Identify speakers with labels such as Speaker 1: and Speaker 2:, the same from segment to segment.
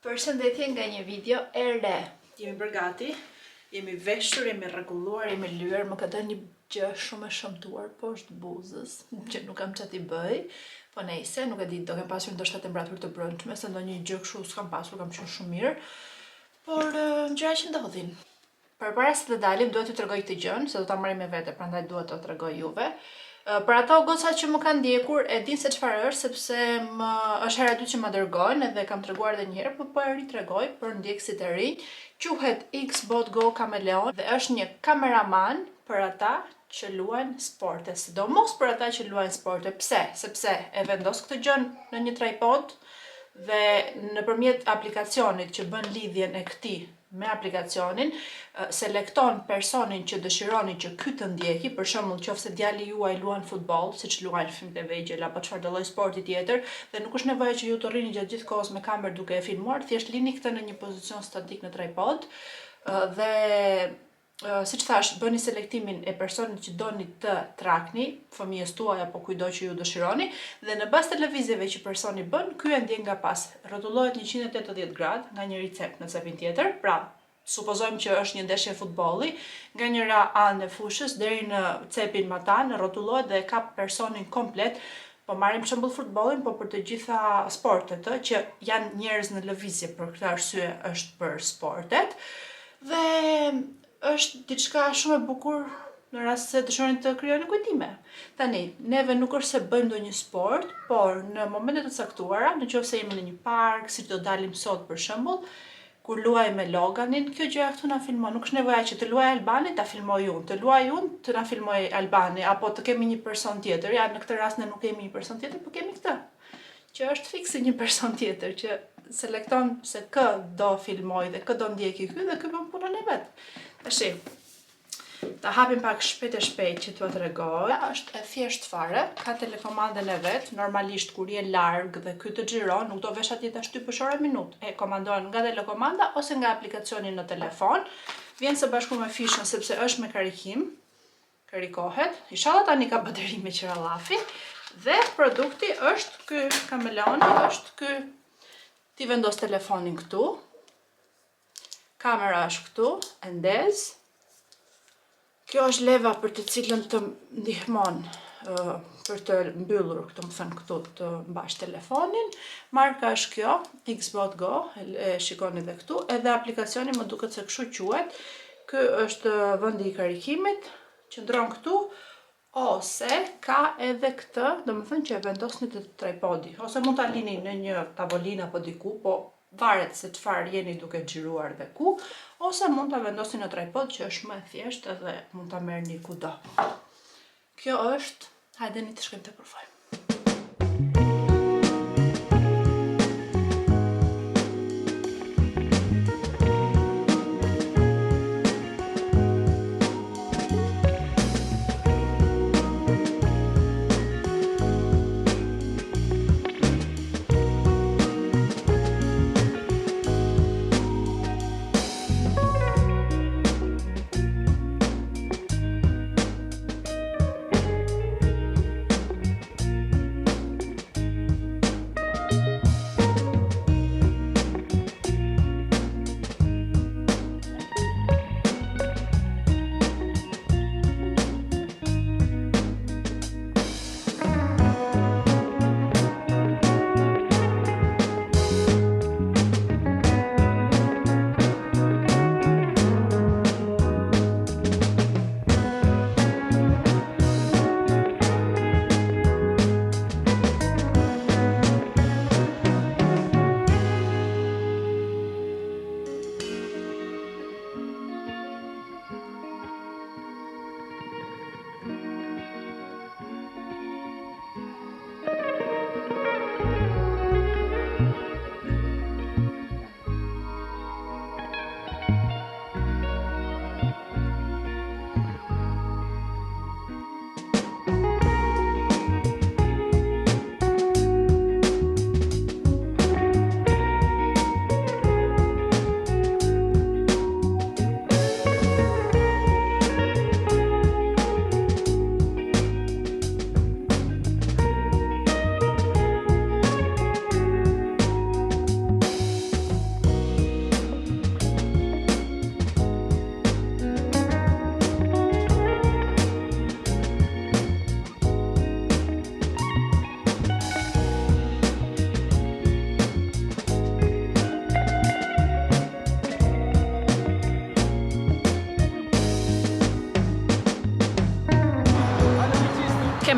Speaker 1: Përshëndetje nga një video e re.
Speaker 2: Jemi bërgati, jemi veshur, jemi rregulluar, jemi lyer, më ka dhënë një gjë shumë e shëmtuar poshtë buzës, që nuk kam çati bëj, po nejse, nuk e di, do kem pasur ndoshta temperaturë të brendshme, se ndonjë gjë kështu s'kam pasur, kam qenë shumë mirë. Por gjëra që ndodhin. Përpara se të dalim, duhet t'ju tregoj këtë gjën, se do ta marrim me vete, prandaj duhet t'u tregoj juve. Për ato goca që më kanë ndjekur, e din se çfarë është, sepse është hera e dytë që më dërgojnë edhe kam treguar edhe një herë, por po e ritregoj për ndjekësit e rinj. Quhet Xbox Go Kameleon dhe është një kameraman për ata që luajnë sporte, sidomos për ata që luajnë sporte. Pse? Sepse e vendos këtë gjën në një tripod dhe nëpërmjet aplikacionit që bën lidhjen e këtij me aplikacionin, selekton personin që dëshironi që ky të ndjeki, për shembull nëse djali juaj luan futboll, siç luajnë fëmijët e vegjël apo çfarë do lloj sporti tjetër, dhe nuk është nevojë që ju të rrini gjatë gjithë kohës me kamerë duke e filmuar, thjesht lini këtë në një pozicion statik në tripod dhe siç thash, bëni selektimin e personit që doni të trakni, fëmijës tuaj apo kujdo që ju dëshironi, dhe në bazë të lëvizjeve që personi bën, ky e ndjen nga pas. Rrotullohet 180 gradë nga njëri cep në cepin tjetër. Pra, supozojmë që është një ndeshje futbolli, nga njëra anë e fushës deri në cepin më tanë, rrotullohet dhe e kap personin komplet. Po marrim shembull futbollin, po për të gjitha sportet që janë njerëz në lëvizje, për këtë arsye është për sportet. Dhe është diçka shumë e bukur në rast se dëshironi të krijoni kujtime. Tani, neve nuk është se bëjmë ndonjë sport, por në momente të caktuara, nëse jemi në një park, siç do dalim sot për shembull, kur luaj me Loganin, kjo gjëja këtu na filmon. Nuk është nevoja që të luaj Albani ta filmoj unë, të luaj unë të na filmoj Albani, apo të kemi një person tjetër. Ja, në këtë rast ne nuk kemi një person tjetër, por kemi këtë, që është fikse një person tjetër që selekton se kë do filmoj dhe kë do ndjeki ky dhe ky bën punën e vet. Tashi, ta hapim pak shpejt e shpejt që t'ua tregoj. Është e thjesht fare, ka telekomandën e vet, normalisht kur je larg dhe ky të xhiron, nuk do vesh atje ta shtypësh orë minutë. E komandon nga telekomanda ose nga aplikacioni në telefon. Vjen së bashku me fishën sepse është me karikim. Karikohet. Inshallah tani ka bateri me qirallafi. Dhe produkti është ky kameleoni, është ky. Ti vendos telefonin këtu. Kamera është këtu, e ndez. Kjo është leva për të cilën të ndihmon për të mbyllur, këtë më thënë këtu, të mbash telefonin. Marka është kjo, Xbox Go, e shikoni dhe këtu, edhe aplikacioni më duket se kështu quhet. Ky është vendi i karikimit, qëndron këtu, ose ka edhe këtë, domethënë që e vendosni te tripodi, ose mund ta lini në një tavolinë apo diku, po varet se çfarë jeni duke xhiruar dhe ku, ose mund ta vendosni në tripod që është më e thjeshtë edhe mund ta merrni kudo. Kjo është, hajdeni të shkojmë te provojmë.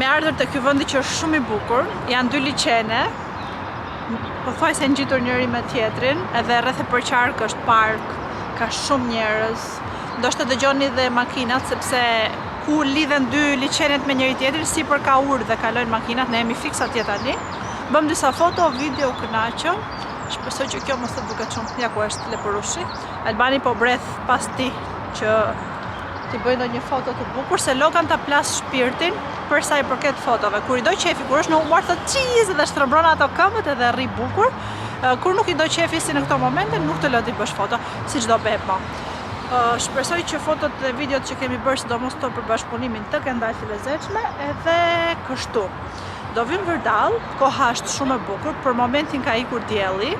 Speaker 2: Kemi ardhur te ky vendi që është shumë i bukur. Janë 2 liçene. Pothuajse ngjitur njëri me tjetrin, edhe rreth e përqark është park, ka shumë njerëz. Ndoshta dëgjoni dhe makinat sepse ku lidhen 2 liçenet me njëri tjetrin, sipër ka urë dhe kalojnë makinat, ne jemi fiks atje tani. Bëm disa foto, video, kënaqëm. Shpresoj që kjo mos të duket shumë. Ja ku është Leporushi. Albani po breth pas ti që ti bëj ndonjë foto të bukur, se Logan ta plas shpirtin për sa i përket fotove. Kur i do qefi, kur është në humor thotë çiz dhe shtrëmbron ato këmbët edhe rri bukur. Kur nuk i do qefi si në këto momente, nuk të lë ti bësh foto, siç do bëj po. Shpresoj që fotot dhe videot që kemi bërë, sidomos këto për bashkëpunimin, të kenë dalë të lezetshme, edhe kështu. Do vim vërdall, koha është shumë e bukur, për momentin ka ikur dielli,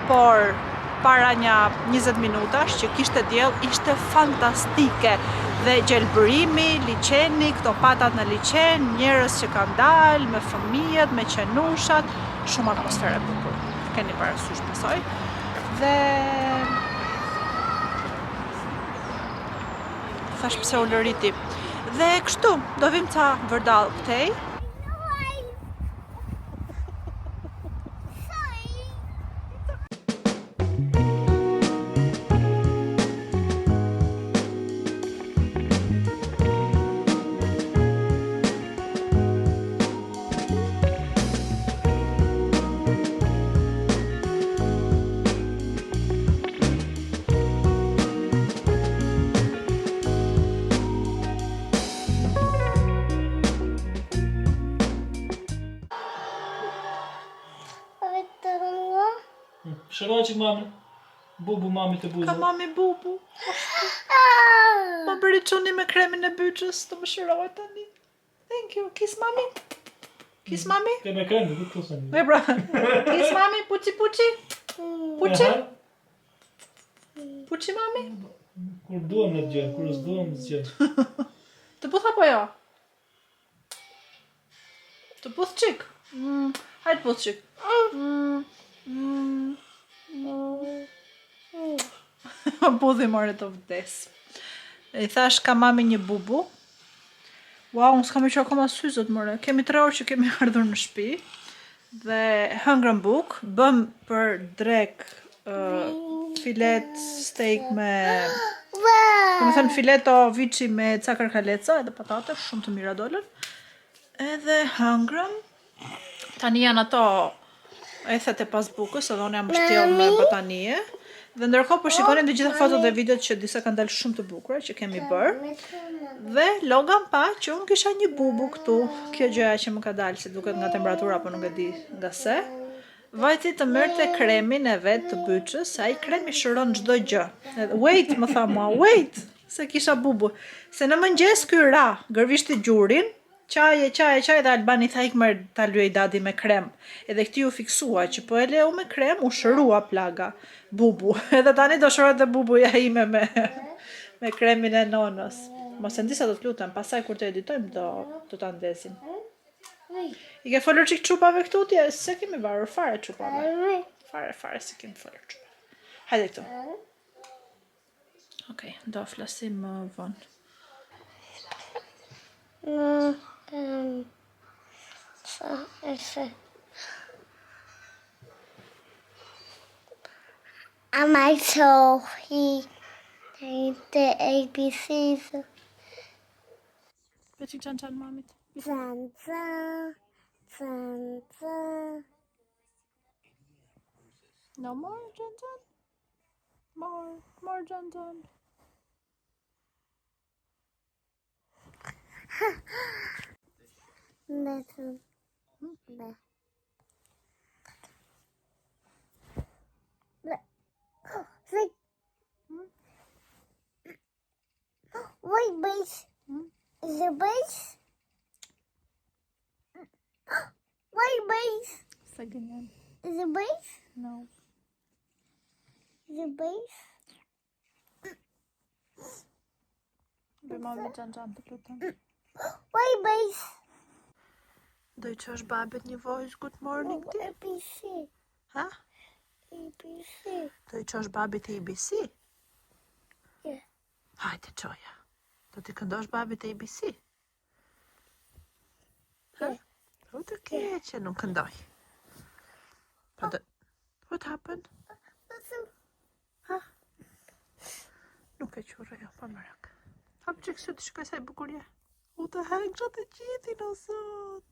Speaker 2: por para një 20 minutash që kishte diell, ishte fantastike. Dhe gjelbërimi, liçeni, këto patat në liçen, njerëz që kanë dalë me fëmijët, me qenushat, shumë atmosferë e bukur. Keni parasysh besoj. Dhe thash pse u lëriti. Dhe kështu, do vim ca vërdall këtej.
Speaker 3: Shëroj që mami. Bubu mami të buzë.
Speaker 2: Ka mami bubu. Më bëri çuni me kremin e byçës, të më shëroj tani. Thank you. Kiss mami. Kiss mami.
Speaker 3: Ke me krem, nuk të thoni.
Speaker 2: E pra. Kiss mami, puçi puçi. Puçi. Puçi mami.
Speaker 3: Kur duam në të gjën, kur s'duam s'gjën.
Speaker 2: Të puth apo jo? Të puth qik? Hajtë puth qik. Puthi more të vdes. I thash ka mami një bubu. Wow, unë s'kam i që akoma syzët more. Kemi 3 orë që kemi ardhur në shtëpi. Dhe hëngrën buk. Bëm për drek filet steak me... Këmë thënë fileto vici me ca karkaleca edhe patate, shumë të mira dolën. Edhe hëngrëm. Tani janë ato ethet e pas bukës, edhe unë jam shtjell me batanie. Dhe ndërkohë po shikonin të gjitha fotot dhe videot që disa kanë dalë shumë të bukura që kemi bërë. Dhe Logan pa që unë kisha një bubu këtu. Kjo gjëja që më ka dalë, si duket nga temperatura, apo nuk e di nga se. Vajti të mërte kremin e vet të byçës, ai kremi shëron çdo gjë. Wait, më tha mua, wait, se kisha bubu. Se në mëngjes ky ra, gërvishti gjurin, qaje, dhe Albani tha ik merr ta lyej dadi me krem. Edhe këti u fiksua që po e leu me krem, u shërua plaga bubu. Edhe tani do shërohet dhe bubuja ime me kremin e nonës. Mos e ndisa do të lutem, pastaj kur të editojmë do ta ndesim. I ke folur çik çupave këtu ti? Se kemi varur fare çupave. Fare se kemi folur çupave. Hajde këtu. Okej, do flasim më vonë.
Speaker 4: Am I so the ABCs?
Speaker 2: Bëçik çan mamit.
Speaker 4: Zanza, zanza.
Speaker 2: No more çan. More çan.
Speaker 4: Listen. Like, wait, base. Is it base? Wait, base.
Speaker 2: Second.
Speaker 4: Is it base?
Speaker 2: No.
Speaker 4: Is it base?
Speaker 2: Bëj mami çan të lutem.
Speaker 4: Wait, base.
Speaker 2: Do i qosh babet një voice good morning ti?
Speaker 4: ABC.
Speaker 2: Ha?
Speaker 4: ABC.
Speaker 2: Do i qosh babit e ABC?
Speaker 4: Yeah.
Speaker 2: Hajde qoja. Do t'i këndosh babit e ABC? Po të keqe, nuk këndoj. What happened? Ha? Nuk e qurë jo, pa më rak. Hap që kështu të shkoj sa i bukurje. U të hek që të qitin o sot.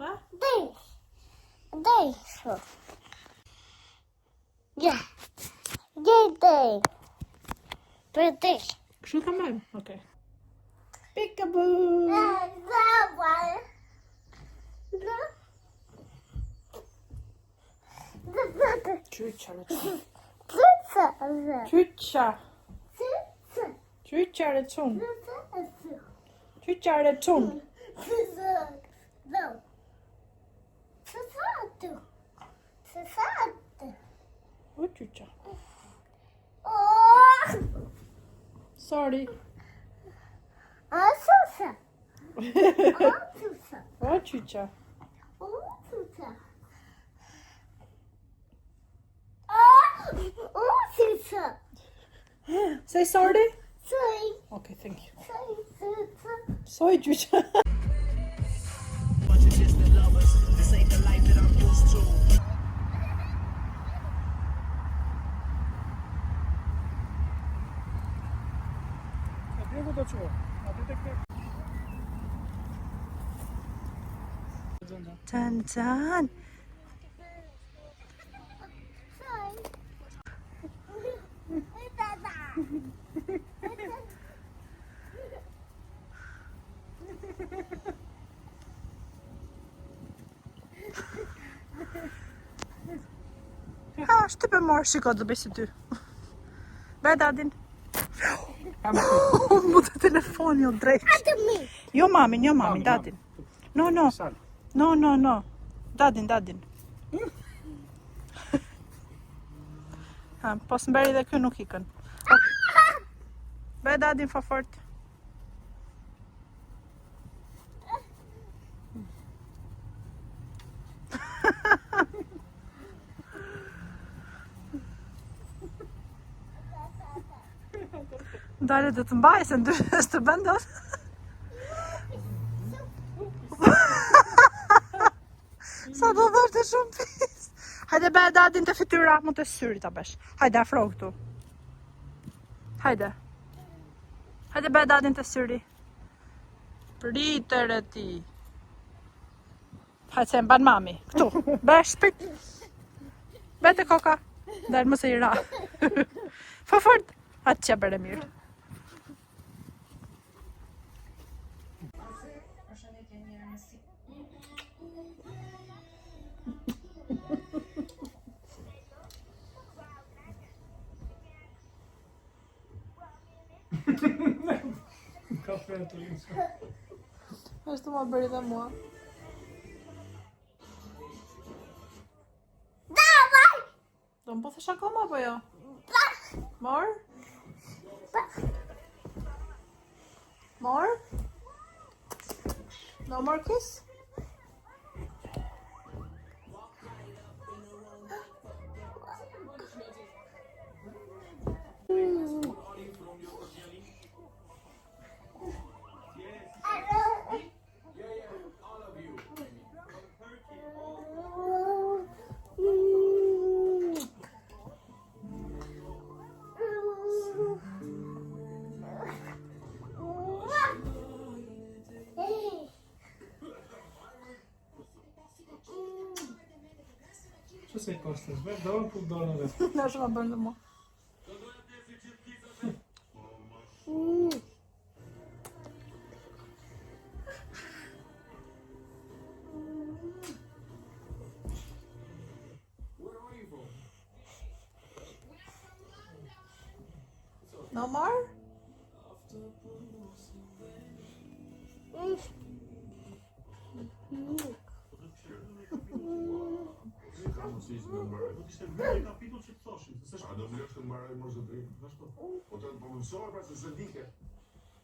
Speaker 2: Ha?
Speaker 4: Dance. Yeah. Day. Birthday.
Speaker 2: Kështu ka mëjmë? Okej. Peekaboo! Qyqa rëcun. Qyqa. Qyqa rëcun. Qyqa rëcun. O qyqa. Sorry. O qyqa. Say sorry. Okay, thank you. Sorry, qyqa. Tan tan. Ha, shtype marrë, shiko të bëjë si ty. Be dadin. Mu të telefoni o drejt. Jo mamin, dadin. No. Dadin. Ha, pos mberi dhe kjo nuk ikën. Be dadin fa fort. Dale të të mbaj, se ndryshë të bëndos. Sa do dhe të shumë pis. Hajde be dadin të fytyra, mu të syri të besh. Hajde afro këtu. Hajde be dadin të syri. Pritër e ti. Hajde se mban mami, këtu. Be shpit. Be të koka. Dërë më se i ra. Fa fort. Atë që bërë mirë.
Speaker 3: Kafe të rinë.
Speaker 2: Ashtu ma bëri dhe mua. Do më po thësh akoma apo jo? More? More? No more kiss?
Speaker 3: Që se i kostës, be? Do në pullë dorën dhe.
Speaker 2: Në shumë ma bërë dhe mua. No more?
Speaker 5: Një kapitull që të thoshin. A do vlesh të mbaroj më zë drejtë? Vashto. Po të mësoj pra se se dike.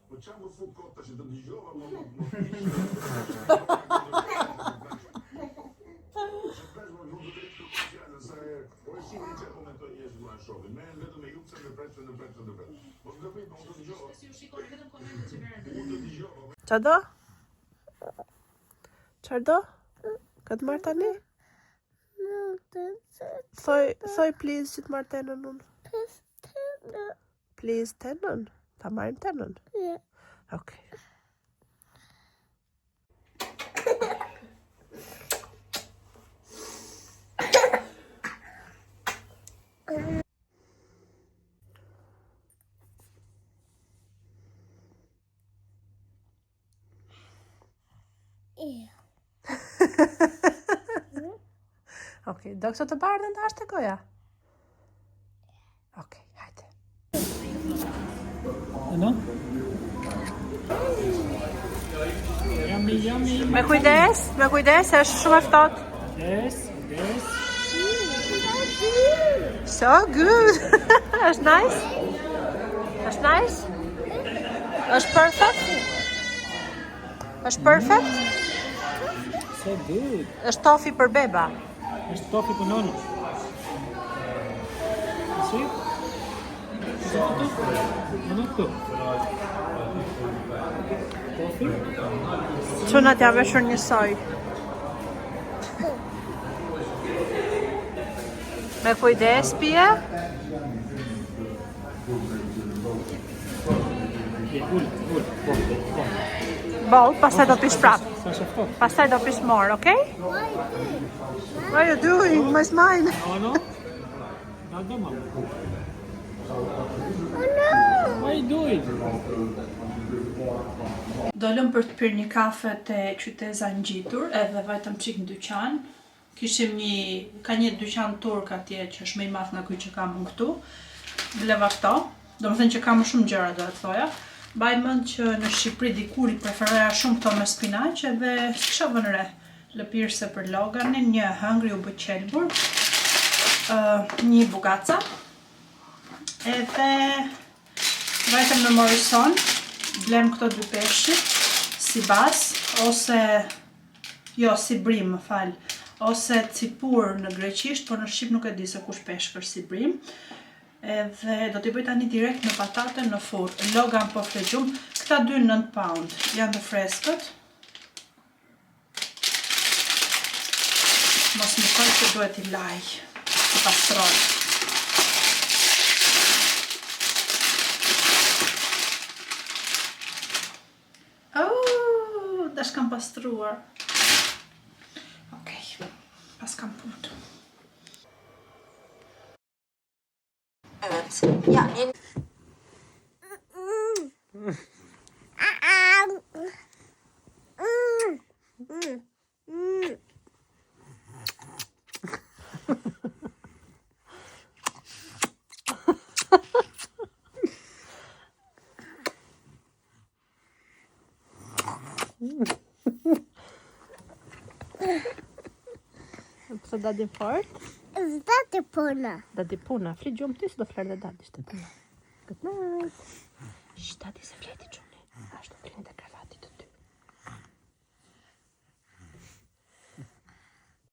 Speaker 5: Po qa më fut kot tash të dëgjova më se po e shihni që komentoj njerëzit në shohin. Merren vetëm me jupse në pret. Mos gaboj, unë do të dëgjoj. Si u shikoni vetëm komentet që merren. Unë do të dëgjoj.
Speaker 2: Çfarë do? Çfarë do? Ka të marr tani? Thoj please që të marr tenën unë. Please tenën? Ta marrim tenën? Okej. Okej, do këso të bardhën të ashtë të goja? Okej, hajde.
Speaker 3: Ano? Yummy.
Speaker 2: Me kujdes, është shumë e ftohtë.
Speaker 3: Yes.
Speaker 2: So good. Është nice? Është nice? Është perfect? Është perfect?
Speaker 3: So good.
Speaker 2: Është tofi për beba.
Speaker 3: Është tofi për nono. Si? Ano këtu? Tofi?
Speaker 2: Çunat ja veshur njësoj. Me kujdes, pije. Bol, pastaj do pish prap.
Speaker 3: Sa shaftot?
Speaker 2: Pastaj do pish more, okay? What are you doing? My smile.
Speaker 3: Ano? Nada, mama. What are you doing?
Speaker 2: Dolëm për të pirë një kafe te qyteza ngjitur, edhe vajtëm çik në dyqan. Kishim ka një dyqan turk atje që është më i madh nga ky që kam unë këtu. Bleva këto, domethënë që ka më shumë gjëra do të thoja. Mbaj mend që në Shqipëri dikur i preferoja shumë këto me spinaq edhe s'kisha vënë re lëpirëse për Loganin, një hëngri u bë qelbur, një bugaca, edhe vajtëm në Morrison, blem këto dy peshqit, si bas, ose, jo, si brim, më fal, ose cipur në greqisht, por në Shqip nuk e di se kush peshkër si brim. Edhe do t'i bëj tani direkt në patate në furrë. Logan po flegjum, këta dy 9 pound, janë të freskët. Mos më koj që duhet i laj, i pastroj. Dash kam pastruar. Okej, pas kam punë.
Speaker 1: Evet. Yani
Speaker 2: Pse dadi fort?
Speaker 4: Zdate puna.
Speaker 2: Dadi puna, fli gjumë ti se do flerë dhe dadi, shte puna. Good night. Shh, dadi se fleti.